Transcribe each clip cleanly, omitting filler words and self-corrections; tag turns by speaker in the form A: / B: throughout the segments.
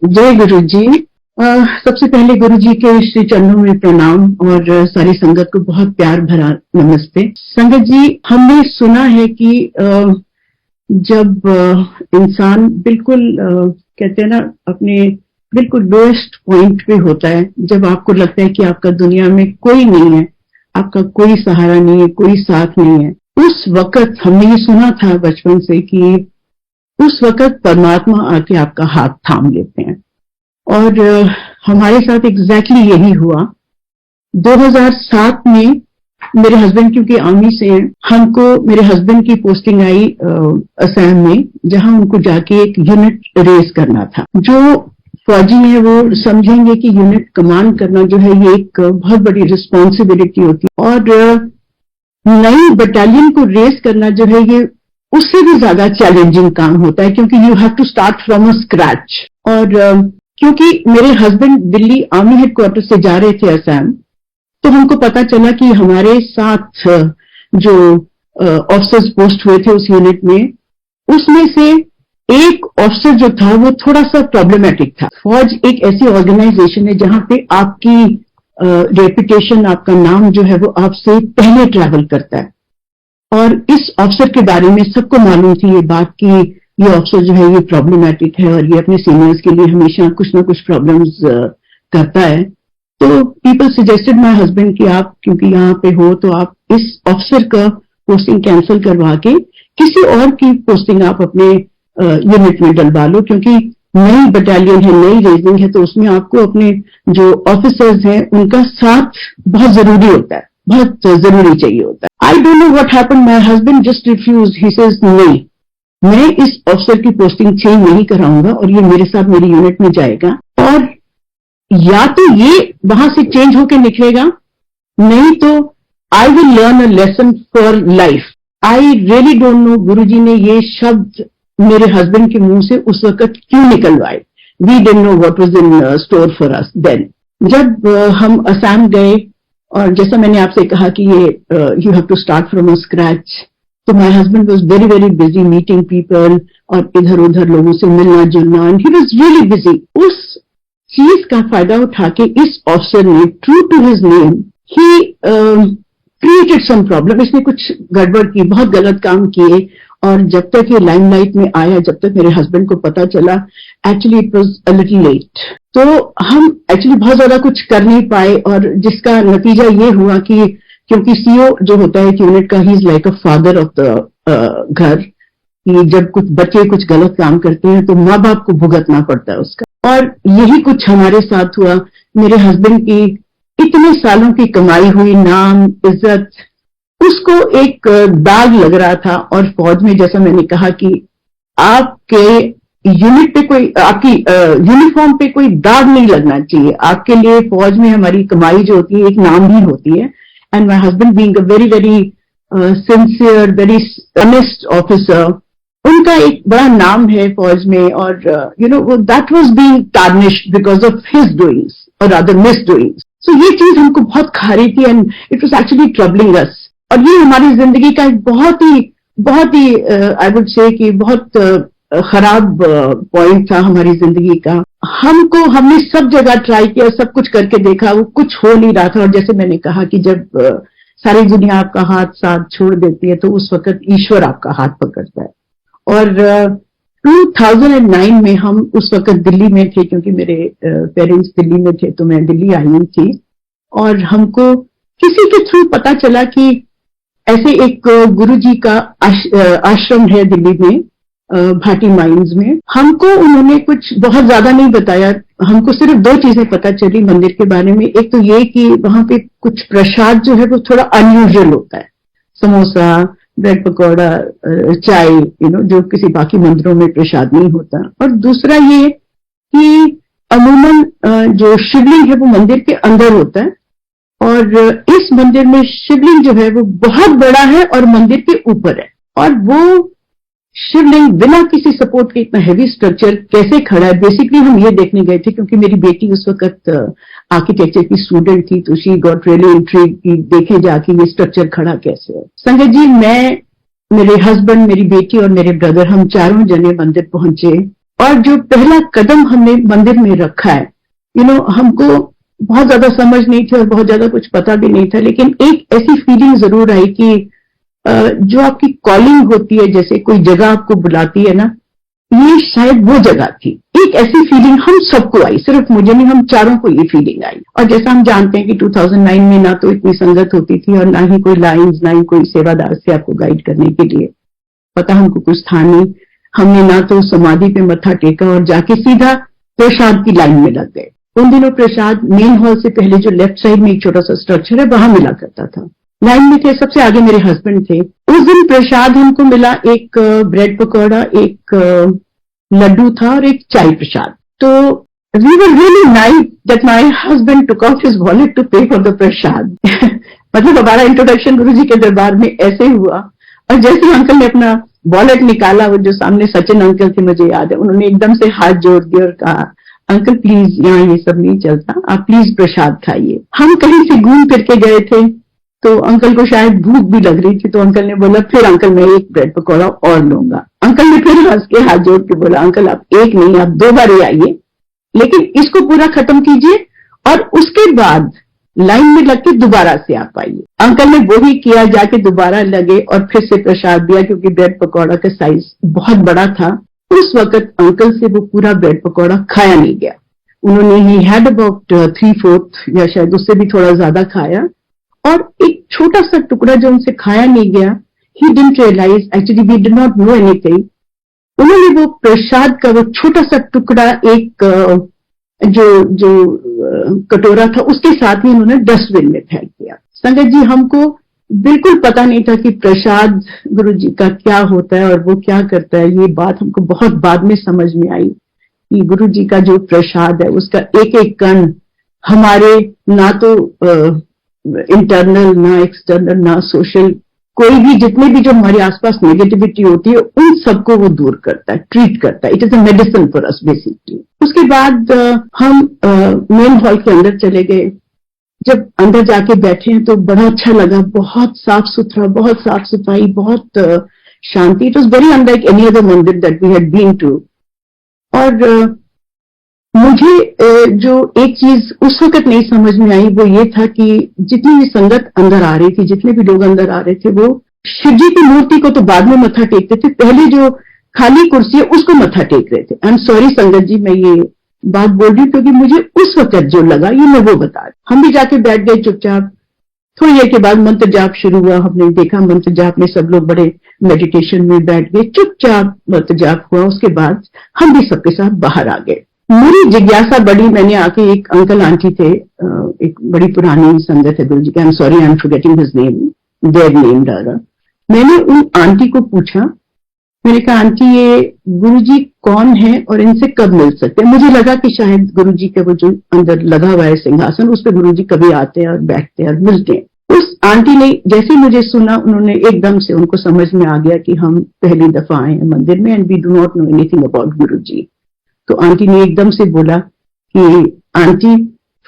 A: जय गुरु जी। सबसे पहले गुरु जी के श्री चरणों में प्रणाम और सारी संगत को बहुत प्यार भरा नमस्ते। संगत जी, हमने सुना है कि जब इंसान बिल्कुल कहते हैं ना अपने बिल्कुल लोएस्ट पॉइंट पे होता है, जब आपको लगता है कि आपका दुनिया में कोई नहीं है, आपका कोई सहारा नहीं है, कोई साथ नहीं है, उस वक्त हमने ये सुना था बचपन से कि उस वक्त परमात्मा आके आपका हाथ थाम लेते हैं। और हमारे साथ एग्जैक्टली यही हुआ। 2007 में मेरे हस्बैंड क्योंकि आर्मी से हैं, हमको मेरे हस्बैंड की पोस्टिंग आई असम में, जहां उनको जाके एक यूनिट रेस करना था। जो फौजी है वो समझेंगे कि यूनिट कमांड करना जो है ये एक बहुत बड़ी रिस्पॉन्सिबिलिटी होती है, और नई बटालियन को रेस करना जो है ये उससे भी ज्यादा चैलेंजिंग काम होता है, क्योंकि you have to start from a scratch. और क्योंकि मेरे हस्बैंड दिल्ली आर्मी हेडक्वार्टर से जा रहे थे असम, तो हमको पता चला कि हमारे साथ जो ऑफिसर्स पोस्ट हुए थे उस यूनिट में, उसमें से एक ऑफिसर जो था वो थोड़ा सा प्रॉब्लमेटिक था। फौज एक ऐसी ऑर्गेनाइजेशन है जहां पे आपकी रेपुटेशन, आपका नाम जो है वो आपसे पहले ट्रैवल करता है। और इस अफसर के बारे में सबको मालूम थी ये बात कि ये अफसर जो है ये प्रॉब्लमैटिक है और ये अपने सीनियर्स के लिए हमेशा कुछ ना कुछ प्रॉब्लम्स करता है। तो पीपल सजेस्टेड माय हस्बैंड कि आप क्योंकि यहाँ पे हो तो आप इस अफसर का पोस्टिंग कैंसिल करवा के किसी और की पोस्टिंग आप अपने यूनिट में डलवा लो, क्योंकि नई बटालियन है, नई रेजिंग है, तो उसमें आपको अपने जो ऑफिसर्स हैं उनका साथ बहुत जरूरी होता है, बहुत जरूरी चाहिए होता है। I don't know what happened, my husband just refuse, he says नहीं, मैं इस ऑफिसर की पोस्टिंग चेंज नहीं कराऊंगा और ये मेरे साथ मेरी यूनिट में जाएगा, और या तो ये वहां से चेंज होके निकलेगा, नहीं तो I will learn a lesson for life. I really don't know Guruji ने ये शब्द मेरे हस्बैंड के मुंह से उस वक्त क्यों निकलवाए। We didn't know what was in store for us then. जब हम असम गए, और जैसा मैंने आपसे कहा कि ये you have to start from a scratch, तो my husband was very very busy meeting people और इधर उधर लोगों से मिलना जुलना, and he was really busy. उस चीज का फायदा उठा के इस ऑफिसर ने, true to his name, he created some problem. इसने कुछ गड़बड़ की, बहुत गलत काम किए, और जब तक ये लाइमलाइट में आया, जब तक मेरे हस्बैंड को पता चला, actually it was a little late. तो हम एक्चुअली बहुत ज्यादा कुछ कर नहीं पाए, और जिसका नतीजा ये हुआ कि क्योंकि सीओ जो होता है यूनिट का, he is like a father of the घर, कि जब कुछ बच्चे कुछ गलत काम करते हैं तो माँ बाप को भुगतना पड़ता है उसका। और यही कुछ हमारे साथ हुआ। मेरे हस्बैंड की इतने सालों की कमाई हुई नाम, इज्जत, उसको एक दाग लग रहा था। और फौज में जैसा मैंने कहा कि आपके यूनिट पे कोई, आपकी यूनिफॉर्म पे कोई दाग नहीं लगना चाहिए। आपके लिए फौज में हमारी कमाई जो होती है एक नाम भी होती है। And my husband being a very very sincere, very honest officer, उनका एक बड़ा नाम है फौज में, और you know that was being tarnished because of his doings और अदर मिस डूइंग्स। सो ये चीज हमको बहुत खा रही थी, and it was actually troubling us. और ये हमारी जिंदगी का एक बहुत ही आई वुड से कि बहुत खराब पॉइंट था हमारी जिंदगी का। हमने सब जगह ट्राई किया, सब कुछ करके देखा, वो कुछ हो नहीं रहा था। और जैसे मैंने कहा कि जब सारी दुनिया आपका हाथ साथ छोड़ देती है तो उस वक्त ईश्वर आपका हाथ पकड़ता है। और 2009 में हम उस वक्त दिल्ली में थे, क्योंकि मेरे पेरेंट्स दिल्ली में थे, तो मैं दिल्ली आई हुई थी। और हमको किसी के थ्रू पता चला कि ऐसे एक गुरुजी का आश्रम है दिल्ली में, भाटी माइंस में। हमको उन्होंने कुछ बहुत ज्यादा नहीं बताया, हमको सिर्फ दो चीजें पता चली मंदिर के बारे में। एक तो ये कि वहां पे कुछ प्रसाद जो है वो थोड़ा अनयूजुअल होता है, समोसा, ब्रेड पकौड़ा, चाय, जो किसी बाकी मंदिरों में प्रसाद नहीं होता। और दूसरा ये कि अमूमन जो शिवलिंग है वो मंदिर के अंदर होता है, और इस मंदिर में शिवलिंग जो है वो बहुत बड़ा है और मंदिर के ऊपर है। और वो शिवलिंग बिना किसी सपोर्ट के इतना हैवी स्ट्रक्चर कैसे खड़ा है, बेसिकली हम ये देखने गए थे, क्योंकि मेरी बेटी उस वक्त आर्किटेक्चर की स्टूडेंट थी, तो शी गॉट रियली इंट्रिग्ड कि देखे जाके ये स्ट्रक्चर खड़ा कैसे है। संगत जी, मैं, मेरे हस्बैंड, मेरी बेटी और मेरे ब्रदर, हम चारों जने मंदिर पहुंचे। और जो पहला कदम हमने मंदिर में रखा है, हमको बहुत ज्यादा समझ नहीं थी और बहुत ज्यादा कुछ पता भी नहीं था, लेकिन एक ऐसी फीलिंग जरूर आई कि जो आपकी कॉलिंग होती है, जैसे कोई जगह आपको बुलाती है ना, ये शायद वो जगह थी। एक ऐसी फीलिंग हम सबको आई, सिर्फ मुझे नहीं, हम चारों को ये फीलिंग आई। और जैसा हम जानते हैं कि 2009 में ना तो इतनी संगत होती थी और ना ही कोई लाइन्स, ना ही कोई सेवादार से आपको गाइड करने के लिए, पता हमको कुछ था नहीं। हमने ना तो समाधि पे मत्था टेका और जाके सीधा प्रसाद की लाइन में लग गए। उन दिनों प्रसाद मेन हॉल से पहले जो लेफ्ट साइड में एक छोटा सा स्ट्रक्चर है, वहां मिला करता था। लाइन में थे, सबसे आगे मेरे हस्बैंड थे। उस दिन प्रसाद हमको मिला, एक ब्रेड पकौड़ा, एक लड्डू था और एक चाय प्रसाद। तो we were really nice that my husband took out his wallet to pay for the prasad. मतलब हमारा इंट्रोडक्शन गुरुजी के दरबार में ऐसे हुआ। और जैसे ही अंकल ने अपना वॉलेट निकाला, वो जो सामने सचिन अंकल थे, मुझे याद है, उन्होंने एकदम से हाथ जोड़ दिया और कहा, अंकल प्लीज यहाँ ये सब नहीं चलता, आप प्लीज प्रसाद खाइए। हम कहीं से घूम फिर के गए थे, तो अंकल को शायद भूख भी लग रही थी, तो अंकल ने बोला, फिर अंकल मैं एक ब्रेड पकौड़ा और लूंगा। अंकल ने फिर हंस के हाथ जोड़ के बोला, अंकल आप एक नहीं, आप 2 बार ही आइए, लेकिन इसको पूरा खत्म कीजिए और उसके बाद लाइन में लग के दोबारा से आप आइए। अंकल ने वो ही किया, जाके दोबारा लगे और फिर से प्रसाद दिया, क्योंकि ब्रेड पकौड़ा का साइज बहुत बड़ा था। उस वक्त अंकल से वो पूरा ब्रेड पकौड़ा खाया नहीं गया। उन्होंने ही हैड अबाउट 3/4 या शायद उससे भी थोड़ा ज्यादा खाया, और एक छोटा सा टुकड़ा जो उनसे खाया नहीं गया, he didn't realise, actually we did not know anything. उन्होंने वो प्रसाद का वो छोटा सा टुकड़ा एक जो कटोरा था उसके साथ ही उन्होंने डस्टबिन में फेंक दिया। संगत जी, हमको बिल्कुल पता नहीं था कि प्रसाद गुरु जी का क्या होता है और वो क्या करता है। ये बात हमको बहुत बाद में समझ में आई कि गुरु जी का जो प्रसाद है उसका एक एक कण हमारे ना तो इंटरनल, ना एक्सटर्नल, ना सोशल, कोई भी जितने भी जो हमारे आसपास नेगेटिविटी होती है उन सबको वो दूर करता है, ट्रीट करता है। It is a medicine for us basically. उसके बाद हम मेन हॉल के अंदर चले गए। जब अंदर जाके बैठे हैं तो बड़ा अच्छा लगा, बहुत साफ सुथरा, बहुत साफ सफाई, बहुत शांति। It was very unlike any other mandir that we had been to. और मुझे जो एक चीज उस वक्त नहीं समझ में आई वो ये था कि जितनी भी संगत अंदर आ रही थी, जितने भी लोग अंदर आ रहे थे, वो शिव जी की मूर्ति को तो बाद में मत्था टेकते थे, पहले जो खाली कुर्सी है उसको मत्था टेक रहे थे। आई एम सॉरी संगत जी, मैं ये बात बोल रही हूँ क्योंकि मुझे उस वक्त जो लगा ये मैं वो बता रही। हम भी जाके बैठ गए चुपचाप। थोड़ी देर के बाद मंत्र जाप शुरू हुआ। हमने देखा मंत्र जाप में सब लोग बड़े मेडिटेशन में बैठ गए, चुपचाप मंत्र जाप हुआ। उसके बाद हम भी सबके साथ बाहर आ गए। मेरी जिज्ञासा बड़ी, मैंने आके एक अंकल आंटी थे, एक बड़ी पुरानी संगत है गुरु जी की, आई am sorry I am forgetting his name, their name rather. मैंने उन आंटी को पूछा, मैंने कहा आंटी ये गुरु जी कौन है और इनसे कब मिल सकते हैं। मुझे लगा कि शायद गुरु जी का वो जो अंदर लगा हुआ है सिंहासन, उस पर गुरु जी कभी आते हैं और बैठते हैं और मिलते हैं। उस आंटी ने जैसे मुझे सुना, उन्होंने एकदम से, उनको समझ में आ गया कि हम पहली दफा आए हैं मंदिर में and we do not know anything about guru ji. तो आंटी ने एकदम से बोला कि aunty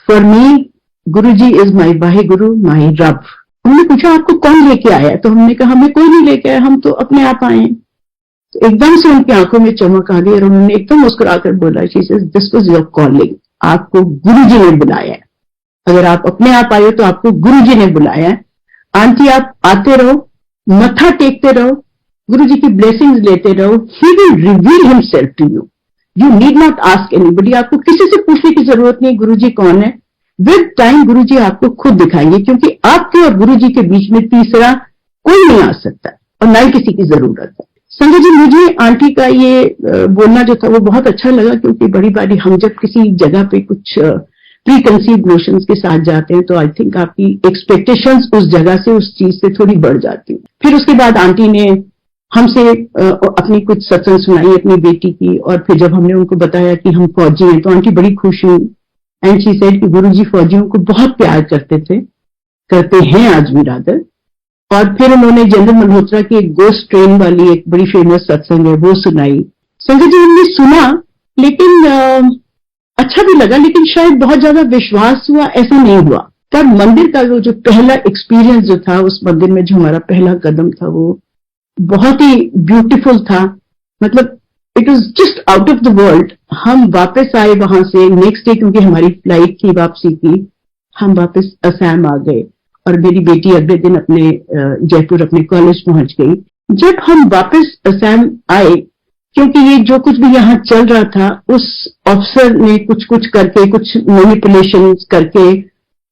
A: for me Guru ji is my Wahe Guru, माई रब। हमने पूछा आपको कौन लेके आया? तो हमने कहा हमें कोई नहीं लेके आया, हम तो अपने आप आए। तो एकदम से उनकी आंखों में चमक आ गई और उन्होंने एकदम मुस्कुराकर बोला, she said this was your calling, आपको गुरु जी ने बुलाया है। अगर आप अपने आप आए हो तो आपको गुरु जी ने बुलाया है। आंटी आप आते रहो, मत्था टेकते रहो, गुरु जी की ब्लेसिंग्स लेते रहो, he will reveal himself to you, you need not ask anybody. आपको किसी से पूछने की जरूरत नहीं गुरु जी कौन है। विद टाइम गुरु जी आपको खुद दिखाएंगे, क्योंकि आपके और गुरु जी के बीच में तीसरा कोई नहीं आ सकता और ना ही किसी की जरूरत है। संजय जी, मुझे आंटी का ये बोलना जो था वो बहुत अच्छा लगा, क्योंकि बड़ी बारी हम जब किसी जगह पे कुछ प्री कंसीव नोशंस के साथ जाते हैं तो आई थिंक आपकी एक्सपेक्टेशंस उस जगह से, उस चीज से थोड़ी बढ़ जाती है। फिर उसके बाद आंटी ने हमसे अपनी कुछ सत्संग सुनाई अपनी बेटी की, और फिर जब हमने उनको बताया कि हम फौजी हैं तो आंटी बड़ी खुश हुई एंड शी सेड कि गुरुजी फौजियों को बहुत प्यार करते थे, करते हैं आज भी रादर। और फिर उन्होंने जनरल मल्होत्रा की एक गोस्ट ट्रेन वाली एक बड़ी फेमस सत्संग है वो सुनाई। संजय जी, हमने सुना लेकिन अच्छा भी लगा, लेकिन शायद बहुत ज्यादा विश्वास हुआ ऐसा नहीं हुआ। तब मंदिर का जो पहला एक्सपीरियंस जो था, उस मंदिर में जो हमारा पहला कदम था वो बहुत ही ब्यूटीफुल था। मतलब it was just out of the world. हम वापस आए वहां से नेक्स्ट डे, क्योंकि हमारी फ्लाइट थी वापसी की, हम वापस असम आ गए और मेरी बेटी अगले दिन अपने जयपुर अपने कॉलेज पहुंच गई। जब हम वापस असम आए, क्योंकि ये जो कुछ भी यहाँ चल रहा था, उस ऑफिसर ने कुछ कुछ करके, कुछ मैनिपुलेशन करके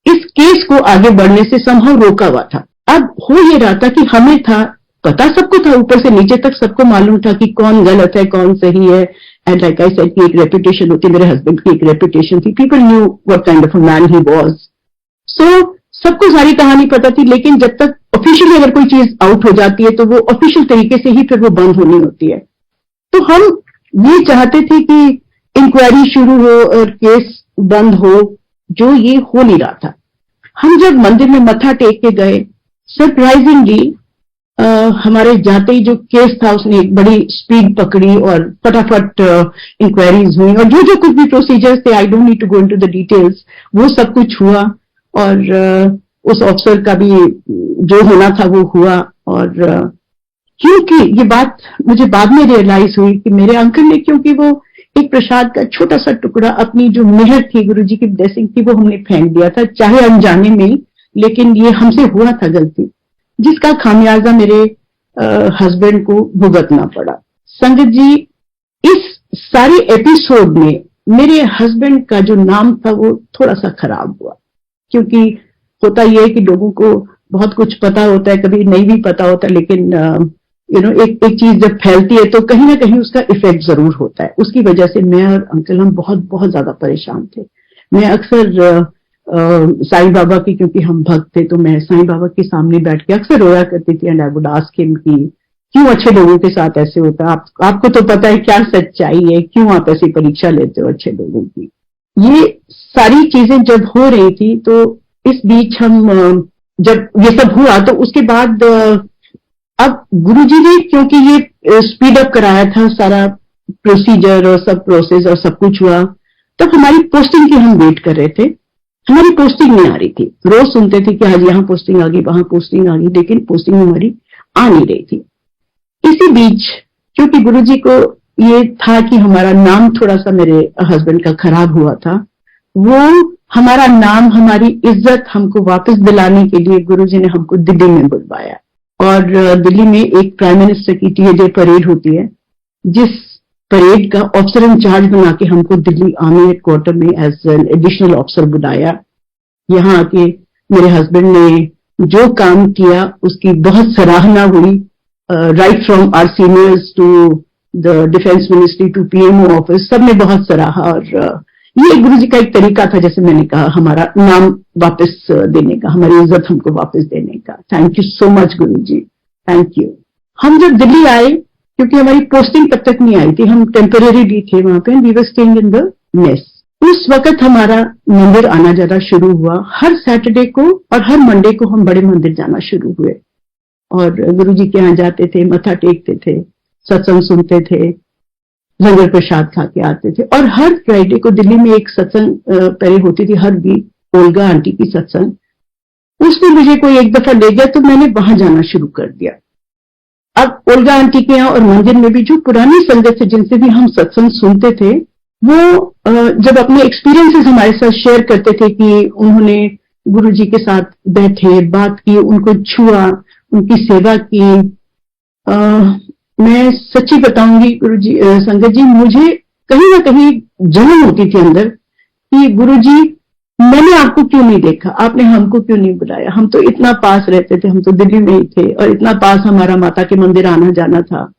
A: इस केस को आगे बढ़ने से संभव रोका हुआ था। अब हो ये रहा था कि हमें था, पता सबको था, ऊपर से नीचे तक सबको मालूम था कि कौन गलत है कौन सही है। एंड लाइक आई सेड कि एक रेपुटेशन होती है, मेरे हस्बैंड की एक रेपुटेशन थी, people knew what kind of a man he was. So सबको सारी कहानी पता थी, लेकिन जब तक ऑफिशियली अगर कोई चीज आउट हो जाती है तो वो ऑफिशियल तरीके से ही फिर वो बंद होनी होती है। तो हम ये चाहते थे कि इंक्वायरी शुरू हो और केस बंद हो, जो ये हो नहीं रहा था। हम जब मंदिर में मत्था टेक के गए, सरप्राइजिंगली हमारे जाते ही जो केस था उसने एक बड़ी स्पीड पकड़ी और फटाफट इंक्वायरीज हुई और जो जो कुछ भी प्रोसीजर्स थे, I don't need to go into the details, वो सब कुछ हुआ। और उस ऑफिसर का भी जो होना था वो हुआ। और क्योंकि ये बात मुझे बाद में रियलाइज हुई कि मेरे अंकल ने, क्योंकि वो एक प्रसाद का छोटा सा टुकड़ा, अपनी जो मेहर थी, गुरुजी की ब्लेसिंग थी, वो हमने फेंक दिया था, चाहे अनजाने में ही, लेकिन ये हमसे हुआ था गलती, जिसका खामियाजा मेरे हस्बैंड को भुगतना पड़ा। संगत जी, इस सारे एपिसोड में मेरे हस्बैंड का जो नाम था वो थोड़ा सा खराब हुआ, क्योंकि होता यह है कि लोगों को बहुत कुछ पता होता है, कभी नहीं भी पता होता, लेकिन एक चीज जब फैलती है तो कहीं ना कहीं उसका इफेक्ट जरूर होता है। उसकी वजह से मैं और अंकल हम बहुत बहुत ज्यादा परेशान थे। मैं अक्सर साईं बाबा की, क्योंकि हम भक्त थे, तो मैं साईं बाबा के सामने बैठ के अक्सर रोया करती थी। And I would ask him कि क्यों अच्छे लोगों के साथ ऐसे होता है, आपको तो पता है क्या सच्चाई है, क्यों आप ऐसी परीक्षा लेते हो अच्छे लोगों की। ये सारी चीजें जब हो रही थी, तो इस बीच हम जब ये सब हुआ तो उसके बाद अब गुरुजी ने, क्योंकि ये स्पीड अप कराया था सारा प्रोसीजर और सब प्रोसेस और सब कुछ हुआ, तब हमारी पोस्टिंग की हम वेट कर रहे थे। हमारी पोस्टिंग नहीं आ रही थी। रोज सुनते थे कि आज यहाँ पोस्टिंग आ गई, वहां पोस्टिंग आ गई, लेकिन पोस्टिंग हमारी आ नहीं रही थी। इसी बीच क्योंकि गुरुजी को ये था कि हमारा नाम थोड़ा सा मेरे हस्बैंड का खराब हुआ था, वो हमारा नाम, हमारी इज्जत हमको वापस दिलाने के लिए गुरुजी ने हमको दिल्ली में बुलवाया। और दिल्ली में एक प्राइम मिनिस्टर की टीए परेड होती है, जिस परेड का ऑफिसर इंचार्ज बना के हमको दिल्ली आर्मी हेडक्वार्टर में एज एन एडिशनल ऑफिसर बुलाया। यहाँ आके मेरे हस्बैंड ने जो काम किया उसकी बहुत सराहना हुई, right from our seniors to the defence ministry to PMO office, सबने बहुत सराहा। और ये गुरुजी का एक तरीका था, जैसे मैंने कहा, हमारा नाम वापस देने का, हमारी इज्जत हमको वापस देने का। Thank you so much Guruji, thank you. हम जब दिल्ली आए, क्योंकि हमारी पोस्टिंग तब तक नहीं आई थी, हम टेम्परेरी थे वहां पे, we were staying in the mess. उस वक्त हमारा मंदिर आना जाना शुरू हुआ। हर सैटरडे को और हर मंडे को हम बड़े मंदिर जाना शुरू हुए और गुरुजी के यहाँ जाते थे, मत्था टेकते थे, सत्संग सुनते थे, लंगर प्रसाद खा के आते थे। और हर फ्राइडे को दिल्ली में एक सत्संग पहले होती थी, हर वीक, ओल्गा आंटी की सत्संग। उसमें मुझे कोई एक दफा ले गया तो मैंने वहां जाना शुरू कर दिया। अब ओल्गा आंटी के यहाँ और मंदिर में भी जो पुरानी संगत से जिनसे भी हम सत्संग सुनते थे, वो जब अपने एक्सपीरियंसेस हमारे साथ शेयर करते थे कि उन्होंने गुरुजी के साथ बैठे, बात की, उनको छुआ, उनकी सेवा की, मैं सच्ची बताऊंगी गुरुजी, संगत जी, मुझे कहीं ना कहीं जलन होती थी अंदर कि गुरुजी, मैंने आपको क्यों नहीं देखा, आपने हमको क्यों नहीं बुलाया। हम तो इतना पास रहते थे, हम तो दिल्ली में ही थे और इतना पास हमारा माता के मंदिर आना जाना था,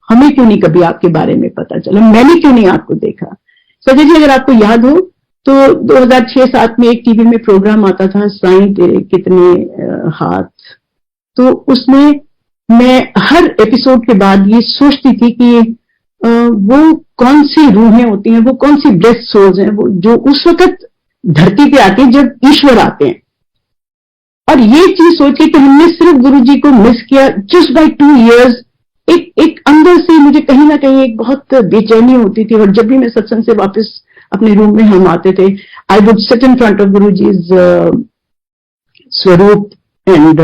A: हमें क्यों नहीं कभी आपके बारे में पता चला, मैंने क्यों नहीं आपको देखा। संजय जी, अगर आपको याद हो तो 2006-07 में एक टीवी में प्रोग्राम आता था, साईं तेरे कितने हाथ, तो उसमें मैं हर एपिसोड के बाद ये सोचती थी कि वो कौन सी रूहें होती हैं, वो कौन सी ब्लेस्ड सोल्स हैं, वो जो उस वक्त धरती पे आती है जब ईश्वर आते हैं। और ये चीज सोची कि हमने सिर्फ गुरुजी को मिस किया जस्ट बाय 2 years। एक अंदर से मुझे कहीं ना कहीं एक बहुत बेचैनी होती थी। और जब भी मैं सत्संग से वापस अपने रूम में हम आते थे, I would sit in front of Guruji's swaroop and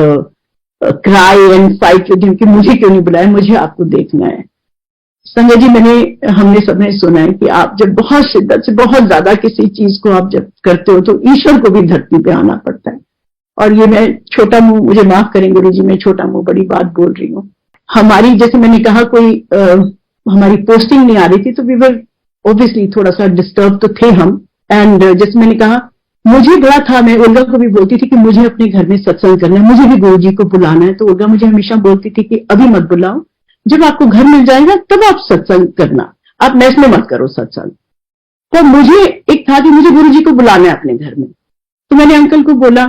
A: cry and fight with him कि मुझे क्यों नहीं बुलाया, मुझे आपको देखना है। संजय जी, हमने सबने सुना है कि आप जब बहुत शिद्दत से बहुत ज्यादा किसी चीज को आप जब करते हो तो ईश्वर को भी धरती पे आना पड़ता है। और ये मैं छोटा मुंह, मुझे माफ करें गुरु जी, मैं छोटा मुंह बड़ी बात बोल रही हूँ। हमारी, जैसे मैंने कहा, हमारी पोस्टिंग नहीं आ रही थी, तो वी वर ऑब्वियसली थोड़ा सा डिस्टर्ब तो थे हम। एंड जैसे मैंने कहा, मुझे बड़ा था, मैं उल्गा को भी बोलती थी कि मुझे अपने घर में सत्संग करना है, मुझे भी गुरु जी को बुलाना है। तो उल्गा मुझे हमेशा बोलती थी कि अभी मत बुलाओ, जब आपको घर मिल जाएगा तब आप सत्संग करना, आप मैस में मत करो सत्संग। तो मुझे एक था कि मुझे गुरु जी को बुलाना है अपने घर में। तो मैंने अंकल को बोला,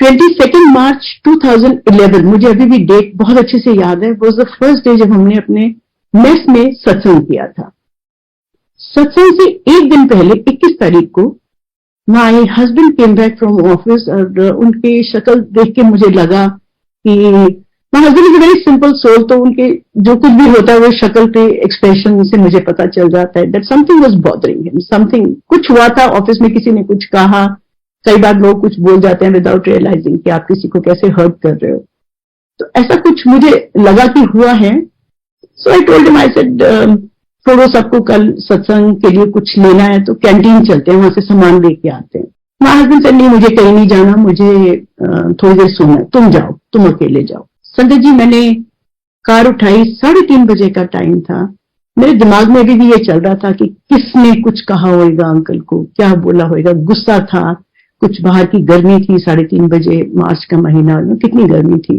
A: 22 मार्च 2011, मुझे अभी भी डेट बहुत अच्छे से याद है, वॉज द फर्स्ट डे जब हमने अपने मेस में सत्संग किया था। सत्संग से एक दिन पहले 21 तारीख को my husband came back from office, और उनके शक्ल देख के मुझे लगा कि my husband is a very simple soul, तो उनके जो कुछ भी होता है वो शक्ल पे एक्सप्रेशन से मुझे पता चल जाता है that something was bothering him, something कुछ हुआ था ऑफिस में, किसी ने कुछ कहा। कई बार लोग कुछ बोल जाते हैं विदाउट रियलाइजिंग कि आप किसी को कैसे हर्ट कर रहे हो। तो ऐसा कुछ मुझे लगा कि हुआ है। So I told him, I said, थोड़ा सबको कल सत्संग के लिए कुछ लेना है तो कैंटीन चलते हैं, वहां से सामान लेके आते हैं। माय हस्बैंड सेड, नहीं मुझे कहीं नहीं जाना, मुझे थोड़ी देर सोना है, तुम जाओ, तुम अकेले जाओ। संजय जी, मैंने कार उठाई, 3:30 बजे का टाइम था। मेरे दिमाग में भी ये चल रहा था कि किसने कुछ कहा होगा अंकल को, क्या बोला होगा, गुस्सा था, कुछ बाहर की गर्मी थी, 3:30 बजे, मार्च का महीना, कितनी गर्मी थी।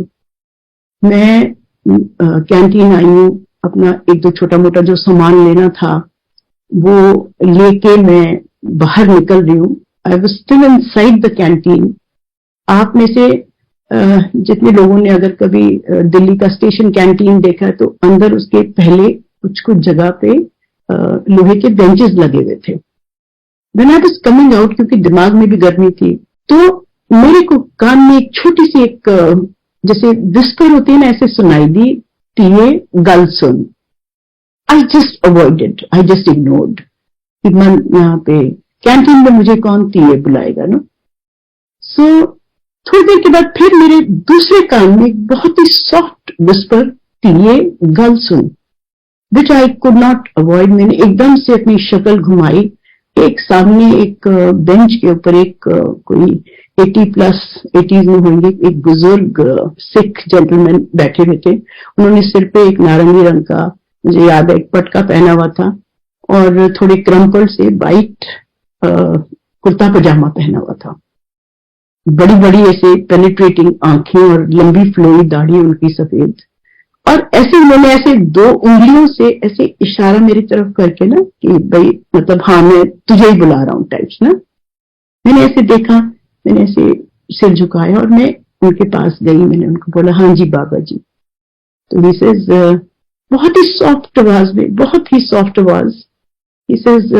A: मैं कैंटीन आई हूँ, अपना एक दो छोटा मोटा जो सामान लेना था वो लेके मैं बाहर निकल रही हूँ। I was still inside the canteen. आप में से जितने लोगों ने अगर कभी दिल्ली का स्टेशन कैंटीन देखा है तो अंदर उसके पहले कुछ कुछ जगह पे लोहे के बेंचेस लगे हुए थे। When I was coming out, क्योंकि दिमाग में भी गर्मी थी, तो मेरे को कान में एक छोटी सी एक जैसे विस्पर होती है ना, ऐसे सुनाई दी, टीए गल सुन। I just avoided, I just ignored कि मन यहाँ पे कैंटीन में मुझे कौन टीए बुलाएगा ना। सो थोड़ी देर के बाद फिर मेरे दूसरे कान में बहुत ही सॉफ्ट विस्पर, टीए गल सुन, विच आई कुड नॉट अवॉइड। मैंने एकदम से अपनी शक्ल घुमाई। एक सामने एक बेंच के ऊपर एक कोई 80s में होंगे, एक बुजुर्ग सिख जेंटलमैन बैठे हुए थे। उन्होंने सिर पे एक नारंगी रंग का, मुझे याद है, एक पटका पहना हुआ था और थोड़े क्रम्पल से वाइट कुर्ता पजामा पहना हुआ था। बड़ी बड़ी ऐसे पेनिट्रेटिंग आंखें और लंबी फ्लोई दाढ़ी उनकी सफेद। और ऐसे उन्होंने ऐसे 2 उंगलियों से ऐसे इशारा मेरी तरफ करके ना कि भाई, मतलब हाँ मैं तुझे ही बुला रहा हूँ टाइप्स ना। मैंने ऐसे देखा, मैंने ऐसे सिर झुकाया और मैं उनके पास गई। मैंने उनको बोला, हाँ जी बाबा जी। तो ही सेज, बहुत ही सॉफ्ट आवाज में, बहुत ही सॉफ्ट आवाज, ही सेज,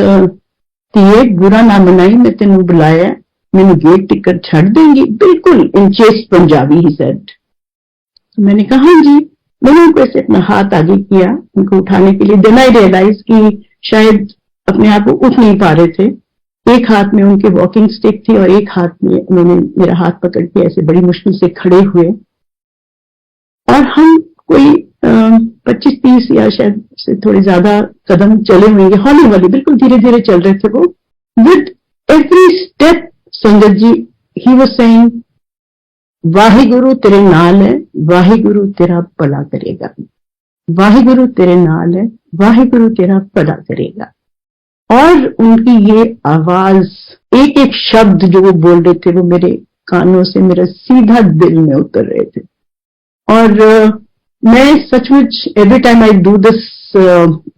A: तिये बुरा ना मनाई, मैं तेन बुलाया, मैंने गेट टिकट छड़ देंगी, बिल्कुल in chest Punjabi he said. मैंने कहा हाँ जी। मैंने उनको ऐसे अपना हाथ आगे किया उनको उठाने के लिए। देन आई रियलाइज कि शायद अपने आप को उठ नहीं पा रहे थे। एक हाथ में उनके वॉकिंग स्टिक थी और एक हाथ में उन्होंने मेरा हाथ पकड़ के ऐसे बड़ी मुश्किल से खड़े हुए। और हम कोई 25-30 या शायद से थोड़े ज्यादा कदम चले होंगे, हौली हौली, बिल्कुल धीरे धीरे चल रहे थे वो। विद एवरी स्टेप संगत जी, ही वाज सेइंग, वाहिगुरु तेरे नाल है, वाहिगुरु तेरा भला करेगा, वाहिगुरु तेरे नाल है, वाहिगुरु तेरा भला करेगा। और उनकी ये आवाज, एक एक शब्द जो वो बोल रहे थे, वो मेरे कानों से मेरा सीधा दिल में उतर रहे थे। और मैं सचमुच every time I do this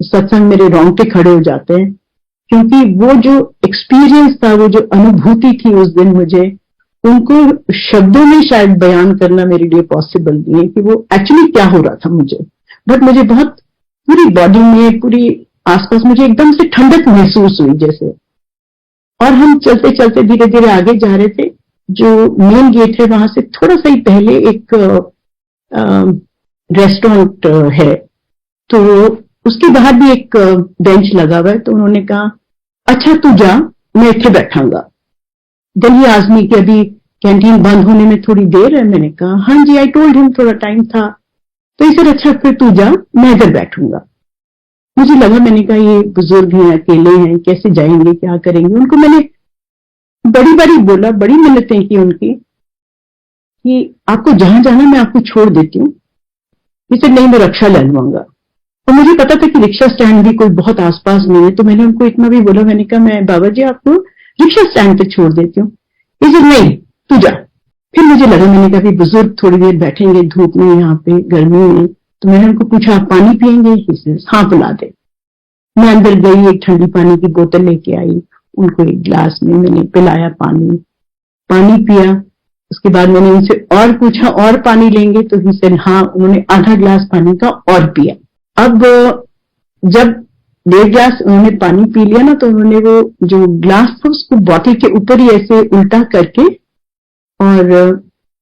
A: सत्संग, मेरे रोंगटे खड़े हो जाते हैं, क्योंकि वो जो एक्सपीरियंस था, वो जो अनुभूति थी उस दिन, मुझे उनको शब्दों में शायद बयान करना मेरे लिए पॉसिबल नहीं है कि वो एक्चुअली क्या हो रहा था मुझे। बट मुझे बहुत पूरी बॉडी में, पूरी आसपास मुझे एकदम से ठंडक महसूस हुई जैसे। और हम चलते चलते धीरे धीरे आगे जा रहे थे। जो मेन गेट है वहां से थोड़ा सा ही पहले एक रेस्टोरेंट है, तो उसके बाहर भी एक बेंच लगा हुआ है। तो उन्होंने कहा, अच्छा तू जा, मैं इतने बैठाऊंगा। देन ही आस्क्ड मी कि अभी कैंटीन बंद होने में थोड़ी देर है। मैंने कहा हाँ जी। आई टोल्ड हिम थोड़ा टाइम था। तो इसे अच्छा फिर तू जा, मैं इधर बैठूंगा। मुझे लगा, मैंने कहा ये बुजुर्ग हैं, अकेले हैं, कैसे जाएंगे, क्या करेंगे। उनको मैंने बड़ी बारी बोला, बड़ी मिन्नतें की उनकी कि आपको जहां जाना मैं आपको छोड़ देती हूँ। इसे नहीं, मैं रिक्शा ले लूंगा। और मुझे पता था कि रिक्शा स्टैंड भी कोई बहुत आसपास नहीं है, तो मैंने उनको इतना भी बोला, मैंने कहा मैं बाबा जी आपको रिक्शा स्टैंड पे छोड़ देती हूँ। इसे नहीं, तू जा। फिर मुझे लगा, मैंने कहा बुजुर्ग थोड़ी देर बैठेंगे धूप में, यहाँ पे गर्मी में, तो मैंने उनको पूछा आप पानी पियेंगे? हाँ पिला दे। मैं अंदर गई, एक ठंडी पानी की बोतल लेके आई, उनको एक ग्लास में मैंने पिलाया पानी। पानी पिया। उसके बाद मैंने उनसे और पूछा और पानी लेंगे? तो ही सेड हाँ। उन्होंने आधा ग्लास पानी का और पिया। अब जब 1.5 ग्लास उन्होंने पानी पी लिया ना, तो उन्होंने वो जो ग्लास था उसको बोतल के ऊपर ही ऐसे उल्टा करके और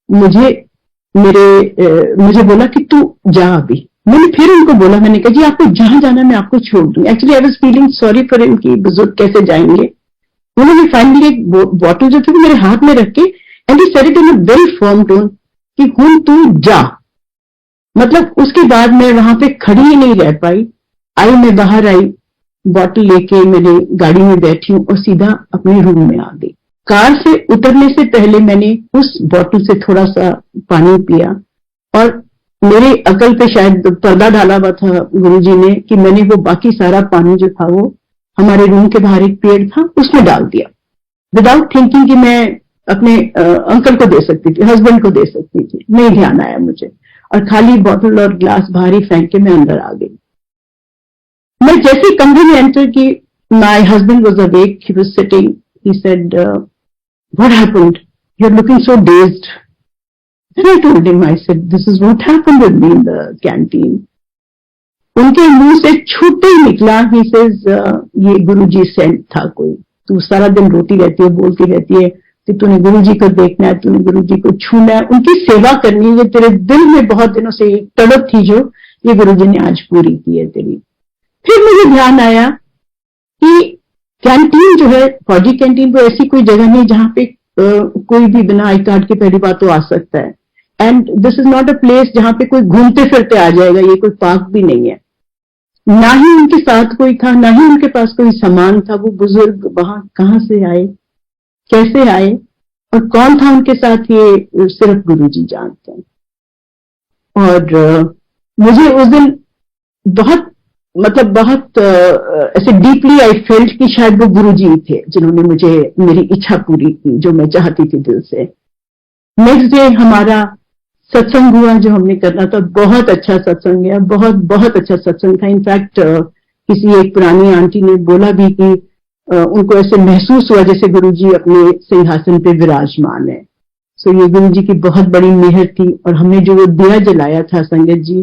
A: मुझे बोला कि तू जा अभी। मैंने फिर उनको बोला, मैंने कहा जी आपको जहां जाना मैं आपको छोड़ दूंगी। Actually I was feeling sorry for him कि बुजुर्ग कैसे जाएंगे। उन्होंने फाइनली एक बॉटल जो थी मेरे हाथ में रख के and he said it in a very firm tone कि हुन तू जा। मतलब उसके बाद मैं वहां पे खड़ी ही नहीं रह पाई। मैं बाहर आई, बॉटल लेके मैंने गाड़ी में बैठी हूँ और सीधा अपने रूम में आ गई। कार से उतरने से पहले मैंने उस बॉटल से थोड़ा सा पानी पिया और मेरे अकल पे शायद पर्दा डाला हुआ था गुरुजी ने कि मैंने वो बाकी सारा पानी जो था वो हमारे रूम के बाहर एक पेड़ था उसमें डाल दिया, विदाउट थिंकिंग कि मैं अपने अंकल को दे सकती थी, हस्बैंड को दे सकती थी। नहीं ध्यान आया मुझे और खाली बॉटल और ग्लास बाहर ही फेंक के मैं अंदर आ गई। मैं जैसे कमरे में एंटर की, my husband was awake, he was sitting, he said what happened, you are looking so dazed. Then I told him, I said, this is what happened with me in the canteen. उनके मुंह से छूटते ही निकला, he says, ये गुरुजी Saint था कोई। तू सारा दिन रोती रहती है, बोलती रहती है कि तूने गुरुजी को देखना है, तूने गुरुजी को छूना है, उनकी सेवा करनी है। तेरे दिल में बहुत दिनों से एक तड़प थी जो ये गुरुजी ने आज पूरी की है तेरी। फिर मुझे ध्यान आया कि कैंटीन जो है, फौजी कैंटीन, वो ऐसी कोई जगह नहीं जहां पे कोई भी बिना आई कार्ड के पहली बात तो आ सकता है। And this is not a place जहां पे कोई घूमते फिरते आ जाएगा, ये कोई पार्क भी नहीं है। ना ही उनके साथ कोई था, ना ही उनके पास कोई सामान था। वो बुजुर्ग वहां कहां से आए, कैसे आए और कौन था उनके साथ, ये सिर्फ गुरुजी जानते हैं। और मुझे उस दिन बहुत ऐसे डीपली आई फेल्ट कि शायद वो गुरुजी थे जिन्होंने मुझे मेरी इच्छा पूरी की जो मैं चाहती थी दिल से। नेक्स्ट डे हमारा सत्संग हुआ जो हमने करना था, बहुत अच्छा सत्संग है, बहुत बहुत अच्छा सत्संग था। इनफैक्ट किसी एक पुरानी आंटी ने बोला भी कि उनको ऐसे महसूस हुआ जैसे गुरुजी अपने सिंहासन पे विराजमान है। सो ये गुरुजी की बहुत बड़ी मेहर थी। और हमने जो वो दिया जलाया था संगत जी,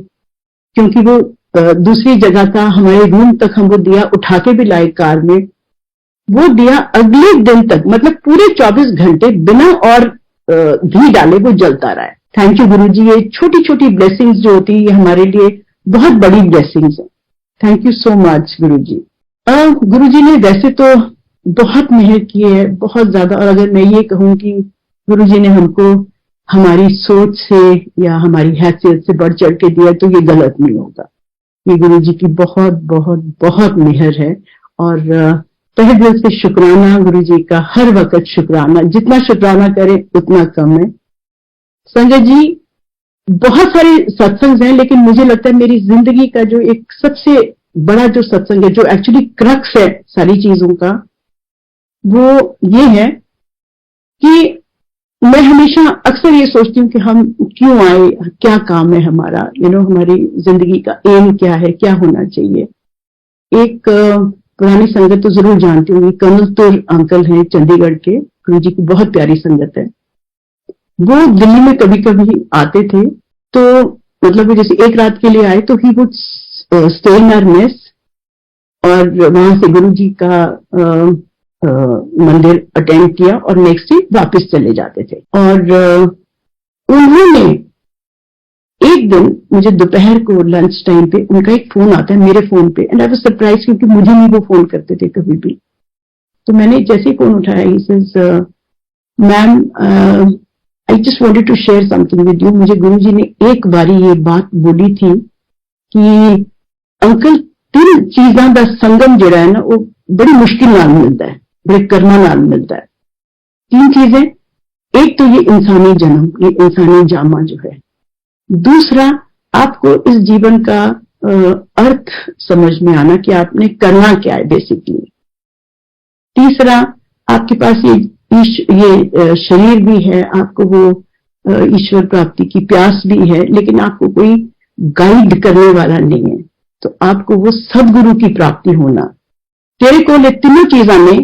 A: क्योंकि वो दूसरी जगह था, हमारे रूम तक हम वो दिया उठा के भी लाए कार में। वो दिया अगले दिन तक, मतलब पूरे 24 घंटे बिना और घी डाले वो जलता रहा है। थैंक यू गुरुजी। ये छोटी छोटी ब्लेसिंग्स जो होती है ये हमारे लिए बहुत बड़ी ब्लेसिंग्स है। थैंक यू सो मच गुरुजी। गुरुजी ने वैसे तो बहुत मेहर की है, बहुत ज्यादा। और अगर मैं ये कहूँ कि गुरुजी ने हमको हमारी सोच से या हमारी हैसियत से बढ़ चढ़ के दिया तो ये गलत नहीं होगा। ये गुरुजी की बहुत बहुत बहुत मेहर है। और तहे दिल से शुक्राना गुरुजी का, हर वक्त शुक्राना। जितना शुक्राना करें उतना कम है। संजय जी, बहुत सारे सत्संग हैं, लेकिन मुझे लगता है मेरी जिंदगी का जो एक सबसे बड़ा जो सत्संग है, जो एक्चुअली क्रक्स है सारी चीजों का, वो ये है कि मैं हमेशा अक्सर ये सोचती हूँ कि हम क्यों आए, क्या काम है हमारा, हमारी जिंदगी का एम क्या है, क्या होना चाहिए। एक पुरानी संगत तो जरूर जानती होंगी, कर्नल तुर अंकल हैं चंडीगढ़ के, गुरुजी की बहुत प्यारी संगत है। वो दिल्ली में कभी कभी आते थे, तो मतलब वो जैसे एक रात के लिए आए तो he would stay in our mess, और वहां से गुरुजी का मंदिर अटेंड किया और नेक्स्ट डे वापस चले जाते थे। और उन्होंने एक दिन मुझे दोपहर को लंच टाइम पे उनका एक फोन आता है मेरे फोन पे, एंड आई वाज सरप्राइज क्योंकि मुझे नहीं वो फोन करते थे कभी भी। तो मैंने जैसे ही फोन उठाया, he says ma'am I just wanted to share something with you. मुझे गुरुजी ने एक बारी ये बात बोली थी कि अंकल तीन चीजां दा संगम जिहड़ा है ना वो बड़ी मुश्किल नाल मिलता है, बड़े कर्मां नाल मिलता है। तीन चीजें, एक तो ये इंसानी जन्म, ये इंसानी जामा जो है। दूसरा, आपको इस जीवन का अर्थ समझ में आना कि आपने करना क्या है बेसिकली। तीसरा, आपके पास ये शरीर भी है, आपको वो ईश्वर प्राप्ति की प्यास भी है, लेकिन आपको कोई गाइड करने वाला नहीं है, तो आपको वो सदगुरु की प्राप्ति होना। तेरे को ये तीनों चीजा में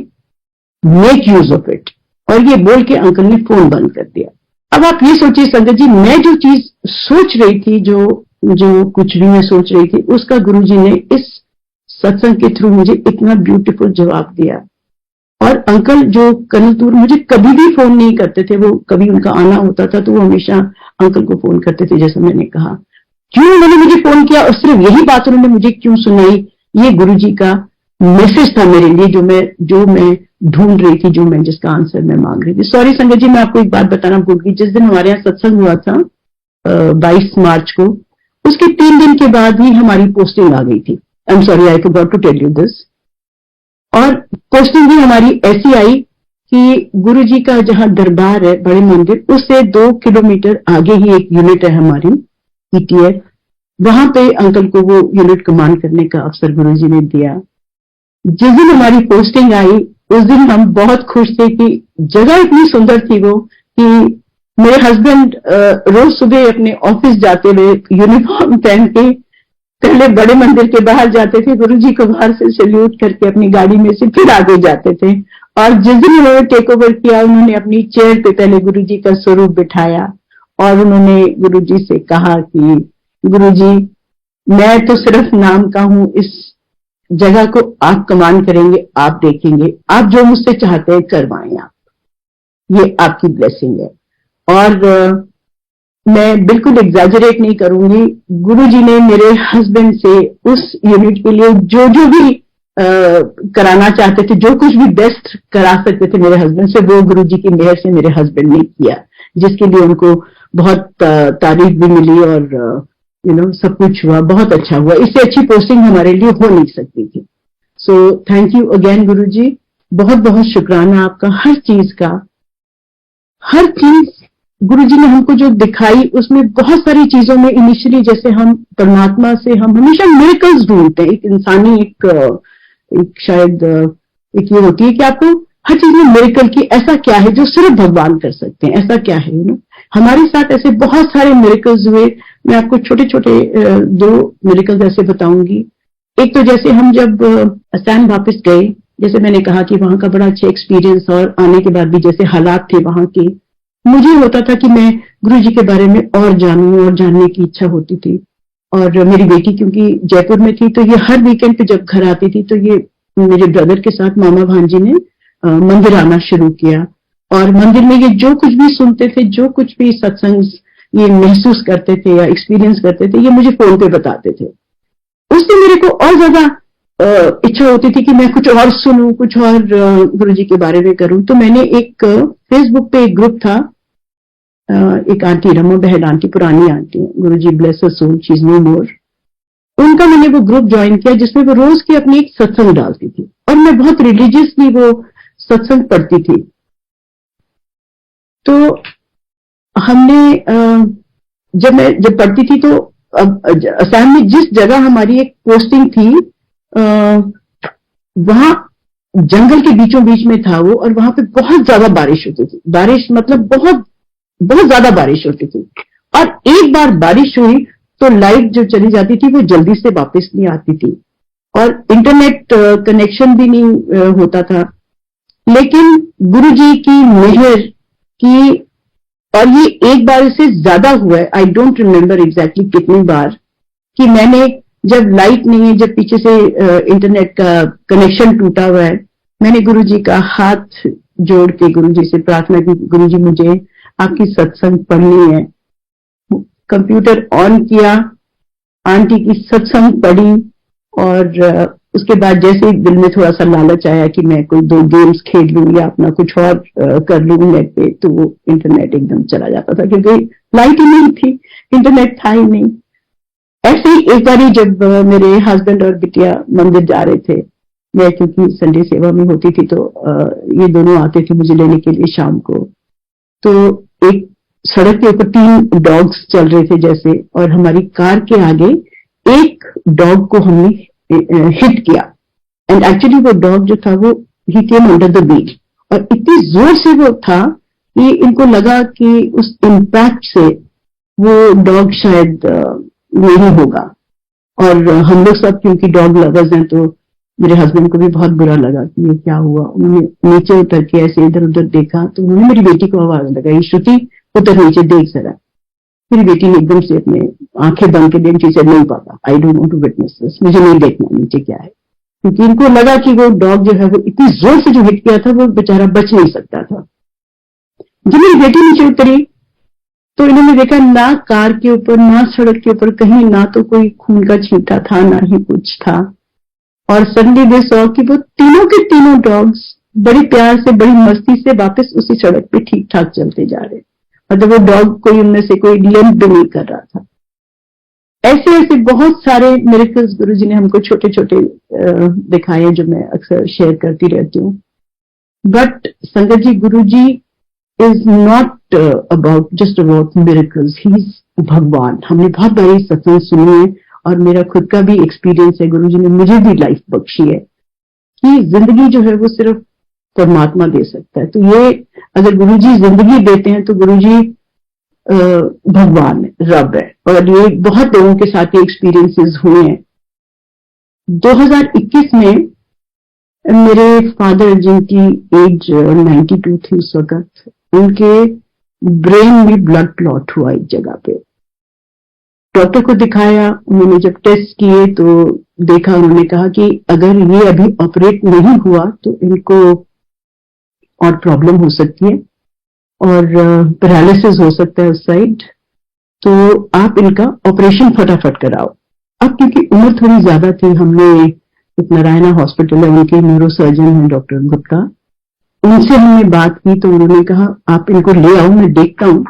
A: मेक यूज ऑफ इट। और ये बोल के अंकल ने फोन बंद कर दिया। अब आप ये सोचिए संगत जी, मैं जो चीज सोच रही थी, जो कुछ भी मैं सोच रही थी, उसका गुरुजी ने इस सत्संग के थ्रू मुझे इतना ब्यूटीफुल जवाब दिया। और अंकल जो कनकदूर मुझे कभी भी फोन नहीं करते थे, वो कभी उनका आना होता था तो वो हमेशा अंकल को फोन करते थे। जैसे मैंने कहा, क्यों उन्होंने मुझे फोन किया और सिर्फ यही बात उन्होंने मुझे क्यों सुनाई, ये गुरुजी का मैसेज था मेरे लिए, जो मैं ढूंढ रही थी, जिसका आंसर मैं मांग रही थी। सॉरी संगत जी, मैं आपको एक बात बताना भूल गई। जिस दिन हमारे यहाँ सत्संग हुआ था 22 मार्च को, उसके 3 दिन के बाद ही हमारी पोस्टिंग आ गई थी। I am sorry, I forgot to tell you this. और पोस्टिंग भी हमारी ऐसी आई कि गुरुजी का जहां दरबार है बड़े मंदिर, उससे 2 किलोमीटर आगे ही एक यूनिट है हमारी ईटीएफ, वहां पे अंकल को वो यूनिट कमांड करने का अवसर गुरुजी ने दिया। जिस दिन हमारी पोस्टिंग आई उस दिन हम बहुत खुश थे कि जगह इतनी सुंदर थी वो कि मेरे हस्बैंड रोज सुबह अपने ऑफिस जाते हुए यूनिफॉर्म पहन के पहले बड़े मंदिर के बाहर जाते थे, गुरुजी को बाहर से सैल्यूट करके अपनी गाड़ी में से फिर आगे जाते थे। और जिस दिन उन्होंने टेक ओवर किया, उन्होंने अपनी चेयर पे पहले गुरुजी का स्वरूप बिठाया और उन्होंने गुरुजी से कहा कि गुरुजी, मैं तो सिर्फ नाम का हूं, इस जगह को आप कमांड करेंगे, आप देखेंगे, आप जो मुझसे चाहते हैं करवाएं आप, ये आपकी ब्लेसिंग है। और मैं बिल्कुल एग्जैजरेट नहीं करूंगी, गुरुजी ने मेरे हस्बैंड से उस यूनिट के लिए जो भी कराना चाहते थे, जो कुछ भी बेस्ट करा सकते थे मेरे हस्बैंड से, वो गुरुजी की मेहर से मेरे हस्बैंड ने किया, जिसके लिए उनको बहुत तारीफ भी मिली और सब कुछ हुआ, बहुत अच्छा हुआ। इससे अच्छी पोस्टिंग हमारे लिए हो नहीं सकती थी। सो थैंक यू अगेन गुरुजी, बहुत बहुत शुक्राना आपका हर चीज का। हर चीज गुरुजी ने हमको जो दिखाई, उसमें बहुत सारी चीजों में इनिशियली जैसे हम परमात्मा से हम हमेशा मिरेकल्स ढूंढते हैं। एक इंसानी एक शायद एक ये होती है कि आपको हर चीज में मिरेकल की, ऐसा क्या है जो सिर्फ भगवान कर सकते हैं, ऐसा क्या है। हमारे साथ ऐसे बहुत सारे मिरेकल्स हुए। मैं आपको छोटे छोटे 2 मिरेकल्स ऐसे बताऊंगी। एक तो जैसे हम जब असम वापस गए, जैसे मैंने कहा कि वहां का बड़ा अच्छा एक्सपीरियंस, और आने के बाद भी जैसे हालात थे वहां के, मुझे होता था कि मैं गुरुजी के बारे में और जानूं, और जानने की इच्छा होती थी। और मेरी बेटी क्योंकि जयपुर में थी, तो ये हर वीकेंड पे जब घर आती थी तो ये मेरे ब्रदर के साथ मामा भांजी ने मंदिर आना शुरू किया। और मंदिर में ये जो कुछ भी सुनते थे, जो कुछ भी सत्संग ये महसूस करते थे या एक्सपीरियंस करते थे, ये मुझे फोन पे बताते थे। उससे मेरे को और ज्यादा इच्छा होती थी कि मैं कुछ और सुनूं, कुछ और गुरुजी के बारे में करूं। तो मैंने एक फेसबुक पे एक ग्रुप था, एक आंटी, रमा बहन आंटी, पुरानी aunty, Guruji bless her soul, she is no more, उनका मैंने वो ग्रुप ज्वाइन किया जिसमें वो रोज की अपनी एक सत्संग डालती थी। और मैं बहुत रिलीजियसली वो सत्संग पढ़ती थी। तो हमने जब पढ़ती थी तो असम में जिस जगह हमारी एक पोस्टिंग थी, वहां जंगल के बीचों बीच में था वो, और वहां पे बहुत ज्यादा बारिश होती थी। बारिश मतलब बहुत बहुत ज्यादा बारिश होती थी। और एक बार बारिश हुई तो लाइट जो चली जाती थी वो जल्दी से वापस नहीं आती थी, और इंटरनेट कनेक्शन भी नहीं होता था। लेकिन गुरुजी की मेहर की, और ये एक बार से ज्यादा हुआ है, आई डोंट रिमेम्बर एग्जैक्टली कितनी बार, कि मैंने जब लाइट नहीं है, जब पीछे से इंटरनेट का कनेक्शन टूटा हुआ है, मैंने गुरुजी का हाथ जोड़ के गुरुजी से प्रार्थना की, गुरुजी मुझे आपकी सत्संग पढ़नी है। कंप्यूटर ऑन किया, आंटी की सत्संग पढ़ी, और उसके बाद जैसे दिल में थोड़ा सा लालच आया कि मैं कोई 2 गेम्स खेल लूं या अपना कुछ और कर लूं नेट पे, तो वो इंटरनेट एकदम चला जाता था, क्योंकि लाइट ही नहीं थी, इंटरनेट था ही नहीं। ऐसे ही एक बार जब मेरे हस्बैंड और बिटिया मंदिर जा रहे थे, मैं क्योंकि संडे सेवा में होती थी तो ये दोनों आते थे मुझे लेने के लिए शाम को। तो एक सड़क के ऊपर 3 डॉग्स चल रहे थे जैसे, और हमारी कार के आगे एक डॉग को हमने हिट किया, एंड एक्चुअली वो डॉग जो था वो ही केम अंडर द व्हील, और इतनी जोर से वो था कि इनको लगा कि उस इम्पैक्ट से वो डॉग शायद नहीं होगा। और हम लोग सब क्योंकि डॉग लवर्स हैं तो मेरे हस्बैंड को भी बहुत बुरा लगा कि ये क्या हुआ। उन्होंने नीचे उतर के ऐसे इधर उधर देखा तो उन्होंने मेरी बेटी को आवाज लगाई, श्रुति उतर नीचे देख जरा। मेरी बेटी ने एकदम से अपने आंखें बंद के देखी, से नहीं पापा I don't want to witness this, मुझे नहीं देखना नीचे क्या है, क्योंकि इनको लगा कि वो डॉग जो है वो इतनी जोर से जो हिट किया था वो बेचारा बच नहीं सकता था। जब मेरी बेटी नीचे उतरी तो इन्होंने देखा ना कार के ऊपर ना सड़क के ऊपर कहीं ना तो कोई खून का छींटा था ना ही कुछ था। और सडनली दे सॉ कि वो तीनों के तीनों डॉग्स बड़ी प्यार से बड़ी मस्ती से वापस उसी सड़क पे ठीक ठाक चलते जा रहे, मतलब वो डॉग कोई उनमें से कोई लिम्प भी नहीं कर रहा था। ऐसे ऐसे बहुत सारे मिरेकल्स गुरुजी ने हमको छोटे छोटे दिखाए जो मैं अक्सर शेयर करती रहती हूँ। But sangat ji, Guruji is not about just about miracles, he is Bhagwan. हमने बहुत बारी सत्संग सुनी है और मेरा खुद का भी एक्सपीरियंस है, गुरुजी ने मुझे भी लाइफ बख्शी है कि जिंदगी जो है वो सिर्फ परमात्मा दे सकता है। तो ये अगर गुरुजी जिंदगी देते हैं तो गुरुजी भगवान है, रब है। और ये बहुत लोगों के साथ ये एक्सपीरियंसेस हुए हैं। 2021 में मेरे फादर, जिनकी एज 92 थी उस वक्त, उनके ब्रेन में ब्लड क्लॉट हुआ एक जगह पे। डॉक्टर को दिखाया, उन्होंने जब टेस्ट किए तो देखा, उन्होंने कहा कि अगर ये अभी ऑपरेट नहीं हुआ तो इनको और प्रॉब्लम हो सकती है और पैरालिसिस हो सकता है उस साइड, तो आप इनका ऑपरेशन फटाफट कराओ। अब क्योंकि उम्र थोड़ी ज्यादा थी, हमने एक नारायणा हॉस्पिटल है, उनके न्यूरो सर्जन हैं डॉक्टर गुप्ता, उनसे हमने बात की तो उन्होंने कहा आप इनको ले आओ, मैं देखता हूँ।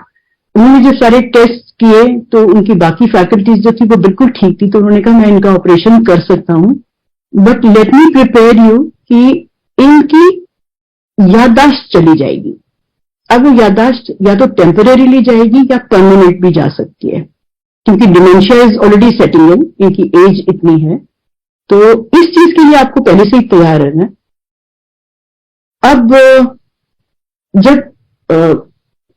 A: उन्होंने जब सारे टेस्ट किए तो उनकी बाकी फैकल्टीज जो थी वो बिल्कुल ठीक थी, तो उन्होंने कहा मैं इनका ऑपरेशन कर सकता हूँ, but let me prepare you कि इनकी याददाश्त चली जाएगी। अब वो याददाश्त या तो टेम्परेरीली जाएगी या परमानेंट भी जा सकती है, क्योंकि डिमेंशिया इज ऑलरेडी सेटिंग इन, इनकी एज इतनी है, तो इस चीज के लिए आपको पहले से ही तैयार रहना। अब जब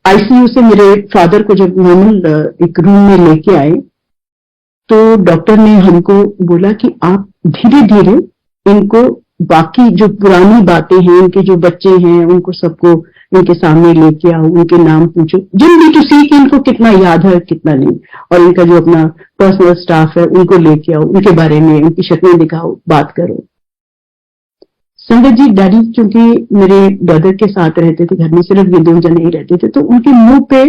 A: आईसीयू से मेरे फादर को जब नॉर्मल एक रूम में लेके आए तो डॉक्टर ने हमको बोला कि आप धीरे धीरे इनको बाकी जो पुरानी बातें हैं, इनके जो बच्चे हैं उनको सबको इनके सामने लेके आओ, उनके नाम पूछो, जिन भी टू सी कि इनको कितना याद है कितना नहीं, और इनका जो अपना पर्सनल स्टाफ है उनको लेके आओ, उनके बारे में उनकी शक्लें दिखाओ, बात करो। संगत जी, डैडी क्योंकि मेरे ब्रदर के साथ रहते थे, घर में सिर्फ ये 2 जने ही रहते थे, तो उनके मुंह पे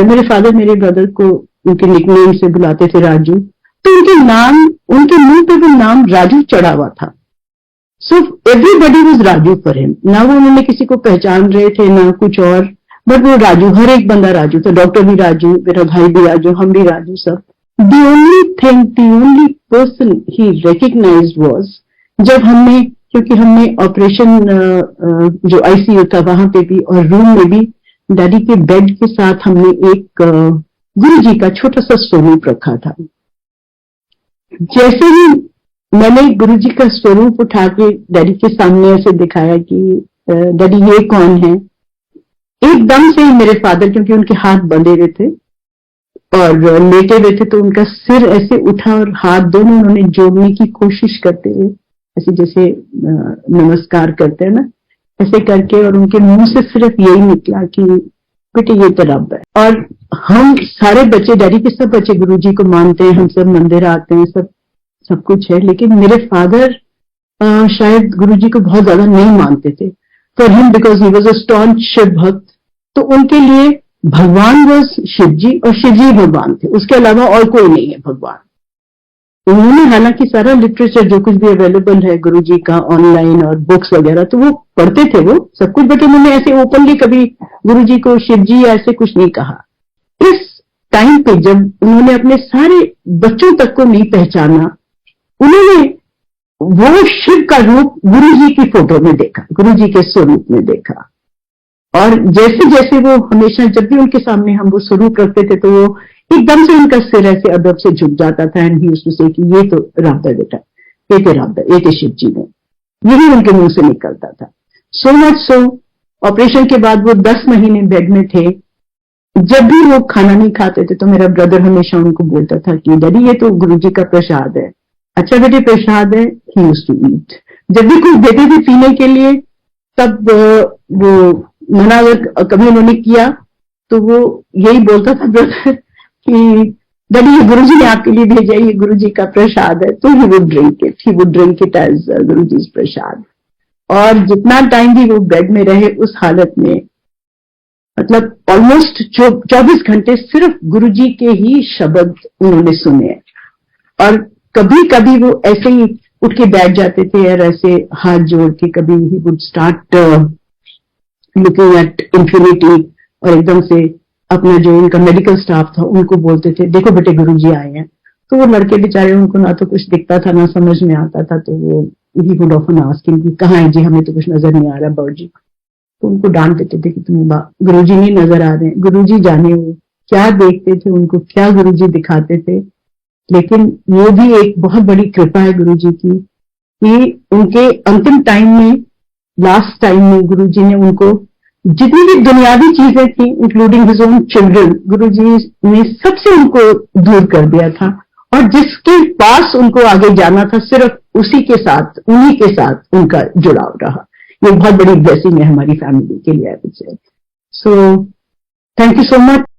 A: मेरे फादर मेरे ब्रदर को उनके निकनेम से बुलाते थे राजू, तो उनके मुंह पे वो नाम राजू चढ़ा हुआ था। So everybody was Raju for him, ना वो उन्होंने किसी को पहचान रहे थे ना कुछ और, बट वो राजू, हर एक बंदा राजू था, डॉक्टर भी राजू, मेरा भाई भी राजू, हम भी राजू, सब। The only person he recognised was जब हमने, क्योंकि हमने ऑपरेशन जो आईसीयू था वहां पे भी और रूम में भी डैडी के बेड के साथ हमने एक गुरु जी का छोटा सा स्वरूप रखा था। जैसे ही मैंने गुरु जी का स्वरूप उठा के डैडी के सामने ऐसे दिखाया कि डैडी ये कौन है, एकदम से ही मेरे फादर, क्योंकि उनके हाथ बंधे हुए थे और लेटे हुए थे, तो उनका सिर ऐसे उठा और हाथ दोनों उन्होंने जोड़ने की कोशिश करते हुए, ऐसे जैसे नमस्कार करते हैं ना, ऐसे करके, और उनके मुंह से सिर्फ यही निकला कि बेटे ये तो रब है। और हम सारे बच्चे, डैडी के सब बच्चे गुरु जी को मानते हैं, हम सब मंदिर आते हैं, सब कुछ है, लेकिन मेरे फादर शायद गुरु जी को बहुत ज्यादा नहीं मानते थे। For him, because he was a staunch Shiv bhakt, तो उनके लिए भगवान वॉज शिव जी और शिव जी भगवान थे, उसके अलावा और कोई नहीं है भगवान। उन्होंने हालांकि सारा लिटरेचर जो कुछ भी अवेलेबल है गुरु जी का ऑनलाइन और बुक्स वगैरह, तो वो पढ़ते थे वो सब कुछ, बट उन्होंने ऐसे ओपनली कभी गुरु जी को शिव जी ऐसे कुछ नहीं कहा। इस टाइम पे जब उन्होंने अपने सारे बच्चों तक को नहीं पहचाना, उन्होंने वो शिव का रूप गुरु जी की फोटो में देखा, गुरु जी के स्वरूप में देखा। और जैसे जैसे वो हमेशा जब भी उनके सामने हम वो स्वरूप रखते थे तो वो एकदम से उनका सिर ऐसे अदब से झुक जाता था। एंड ही यूज्ड टू से कि ये तो राधा बेटा, ये तो राधा, ये तो शिव जी ने, यही उनके मुंह से निकलता था। सो मच सो ऑपरेशन के बाद वो 10 महीने बेड में थे। जब भी वो खाना नहीं खाते थे तो मेरा ब्रदर हमेशा उनको बोलता था कि डैडी ये तो गुरु जी का प्रसाद है। अच्छा बेटे प्रसाद है, ही यूज्ड टू ईट। जब भी कुछ देते थे पीने के लिए तब वो मना अगर कभी उन्होंने किया तो वो यही बोलता था ब्रदर कि डैडी ये गुरु जी ने आपके लिए भेजा, ये गुरु जी का प्रसाद है। तो he would drink it as guru ji प्रसाद। और जितना टाइम भी वो बेड में रहे उस हालत में, मतलब ऑलमोस्ट 24 घंटे सिर्फ गुरु जी के ही शब्द उन्होंने सुने। और कभी कभी वो ऐसे ही उठ के बैठ जाते थे और ऐसे हाथ जोड़ के कभी he would start looking at infinity, और एकदम से अपना जो उनका मेडिकल स्टाफ था उनको बोलते थे देखो बेटे गुरु जी आए हैं। तो वो लड़के बेचारे, उनको ना तो कुछ दिखता था ना समझ में आता था, तो वो ही वुड ऑफन आस्किंग कि कहाँ है जी, हमें तो कुछ नजर नहीं आ रहा बाबू जी। तो उनको डांट देते थे कि तुम गुरु जी नहीं नजर आ रहे हैं। गुरु जी जाने वो क्या देखते थे, उनको क्या गुरु जी दिखाते थे। लेकिन ये भी एक बहुत बड़ी कृपा है गुरु जी की कि उनके अंतिम टाइम में, लास्ट टाइम में गुरु जी ने उनको जितनी भी दुनियावी चीजें थी इंक्लूडिंग हिज ओन चिल्ड्रन, गुरु जी ने सबसे उनको दूर कर दिया था। और जिसके पास उनको आगे जाना था सिर्फ उसी के साथ, उन्हीं के साथ उनका जुड़ाव रहा। ये बहुत बड़ी ब्लेसिंग है हमारी फैमिली के लिए। So thank you so much.